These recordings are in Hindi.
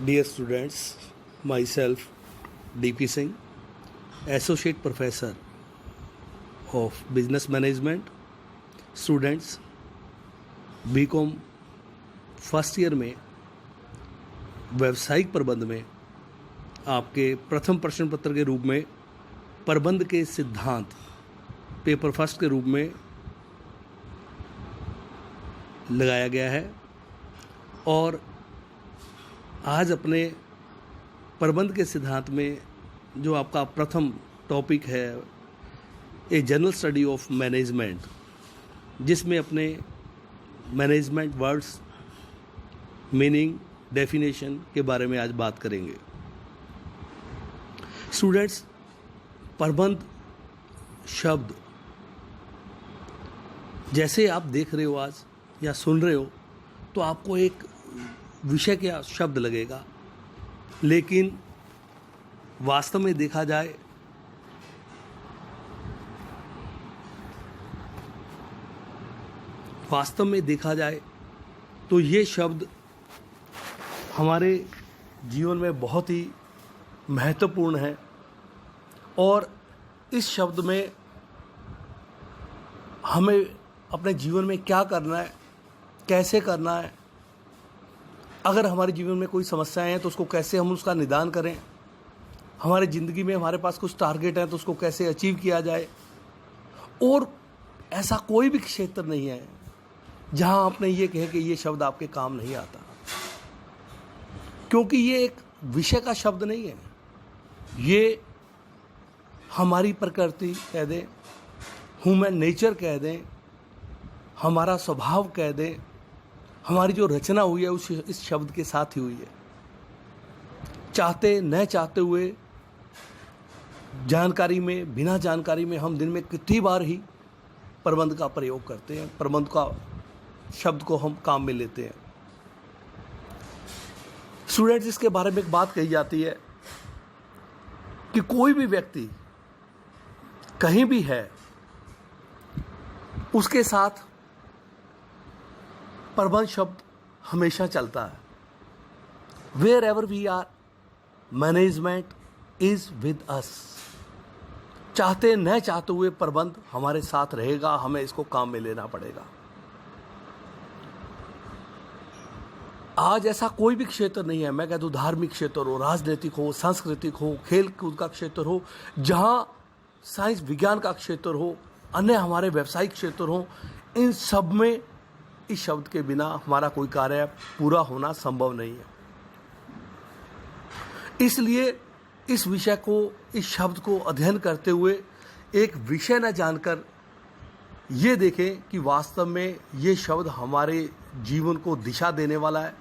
Dear students, myself DP Singh, Associate Professor of Business Management, students BCom first year में व्यावसायिक प्रबंध में आपके प्रथम प्रश्न पत्र के रूप में प्रबंध के सिद्धांत पेपर फर्स्ट के रूप में लगाया गया है। और आज अपने प्रबंध के सिद्धांत में जो आपका प्रथम टॉपिक है a general study of management, जिसमें अपने मैनेजमेंट वर्ड्स, मीनिंग, डेफिनेशन के बारे में आज बात करेंगे। स्टूडेंट्स, प्रबंध शब्द जैसे आप देख रहे हो आज या सुन रहे हो तो आपको एक विषय का शब्द लगेगा, लेकिन वास्तव में देखा जाए तो ये शब्द हमारे जीवन में बहुत ही महत्वपूर्ण है। और इस शब्द में हमें अपने जीवन में क्या करना है, कैसे करना है, अगर हमारे जीवन में कोई समस्याएं हैं तो उसको कैसे हम उसका निदान करें, हमारे ज़िंदगी में हमारे पास कुछ टारगेट हैं तो उसको कैसे अचीव किया जाए। और ऐसा कोई भी क्षेत्र नहीं है जहां आपने ये कहे कि ये शब्द आपके काम नहीं आता, क्योंकि ये एक विषय का शब्द नहीं है। ये हमारी प्रकृति कह दें, ह्यूमन नेचर कह दें, हमारा स्वभाव कह दें, हमारी जो रचना हुई है उस इस शब्द के साथ ही हुई है। चाहते न चाहते हुए, जानकारी में, बिना जानकारी में हम दिन में कितनी बार ही प्रबंध का प्रयोग करते हैं, प्रबंध का शब्द को हम काम में लेते हैं। स्टूडेंट्स, इसके बारे में एक बात कही जाती है कि कोई भी व्यक्ति कहीं भी है, उसके साथ प्रबंध शब्द हमेशा चलता है। Wherever we are, management is with us. चाहते न चाहते हुए प्रबंध हमारे साथ रहेगा, हमें इसको काम में लेना पड़ेगा। आज ऐसा कोई भी क्षेत्र नहीं है, मैं कह दूं धार्मिक क्षेत्र हो, राजनीतिक हो, सांस्कृतिक हो, खेल कूद का क्षेत्र हो, जहां साइंस विज्ञान का क्षेत्र हो, अन्य हमारे व्यावसायिक क्षेत्र हो, इन सब में इस शब्द के बिना हमारा कोई कार्य पूरा होना संभव नहीं है। इसलिए इस विषय को, इस शब्द को अध्ययन करते हुए एक विषय न जानकर ये देखें कि वास्तव में ये शब्द हमारे जीवन को दिशा देने वाला है,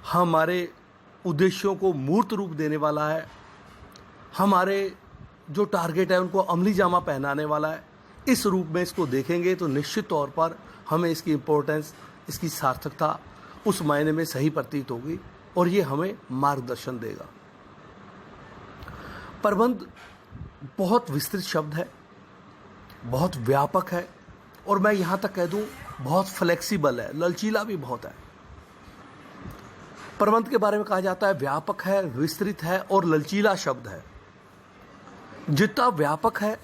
हमारे उद्देश्यों को मूर्त रूप देने वाला है, हमारे जो टारगेट है उनको अमली जामा पहनाने वाला है। इस रूप में इसको देखेंगे तो निश्चित तौर पर हमें इसकी इम्पोर्टेंस, इसकी सार्थकता उस मायने में सही प्रतीत होगी और ये हमें मार्गदर्शन देगा। प्रबंध बहुत विस्तृत शब्द है, बहुत व्यापक है, और मैं यहाँ तक कह दूँ बहुत फ्लेक्सिबल है, लचीला भी बहुत है। प्रबंध के बारे में कहा जाता है व्यापक है, विस्तृत है और लचीला शब्द है। जितना व्यापक है,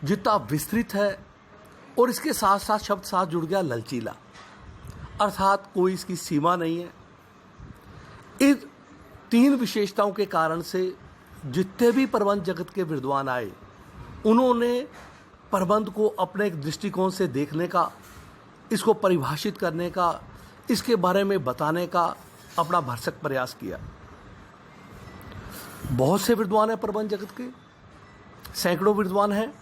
जितना विस्तृत है, और इसके साथ साथ शब्द साथ जुड़ गया लचीला, अर्थात कोई इसकी सीमा नहीं है। इन तीन विशेषताओं के कारण से जितने भी प्रबंध जगत के विद्वान आए, उन्होंने प्रबंध को अपने एक दृष्टिकोण से देखने का, इसको परिभाषित करने का, इसके बारे में बताने का अपना भरसक प्रयास किया। बहुत से विद्वान हैं प्रबंध जगत के, सैकड़ों विद्वान हैं।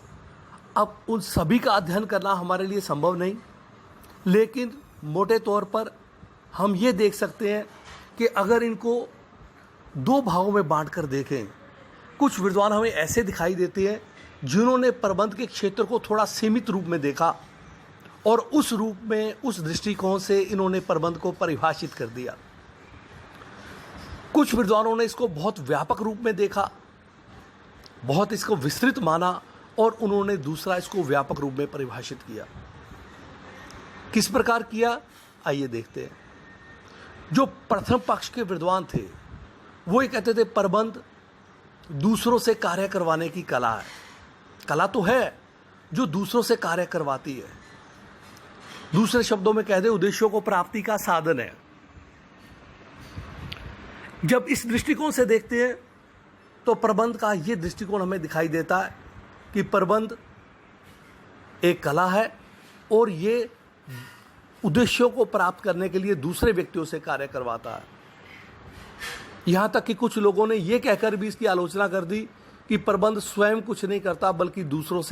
अब उन सभी का अध्ययन करना हमारे लिए संभव नहीं, लेकिन मोटे तौर पर हम ये देख सकते हैं कि अगर इनको दो भागों में बांटकर देखें, कुछ विद्वान हमें ऐसे दिखाई देते हैं जिन्होंने प्रबंध के क्षेत्र को थोड़ा सीमित रूप में देखा और उस रूप में, उस दृष्टिकोण से इन्होंने प्रबंध को परिभाषित कर दिया। कुछ विद्वानों ने इसको बहुत व्यापक रूप में देखा, बहुत इसको विस्तृत माना, और उन्होंने दूसरा इसको व्यापक रूप में परिभाषित किया। किस प्रकार किया, आइए देखते हैं। जो प्रथम पक्ष के विद्वान थे वो ये कहते थे प्रबंध दूसरों से कार्य करवाने की कला है। कला तो है जो दूसरों से कार्य करवाती है। दूसरे शब्दों में कह दे उद्देश्यों को प्राप्ति का साधन है। जब इस दृष्टिकोण से देखते हैं तो प्रबंध का ये दृष्टिकोण हमें दिखाई देता है कि प्रबंध एक कला है और ये उद्देश्यों को प्राप्त करने के लिए दूसरे व्यक्तियों से कार्य करवाता है। यहां तक कि कुछ लोगों ने यह कहकर भी इसकी आलोचना कर दी कि प्रबंध स्वयं कुछ नहीं करता बल्कि दूसरों से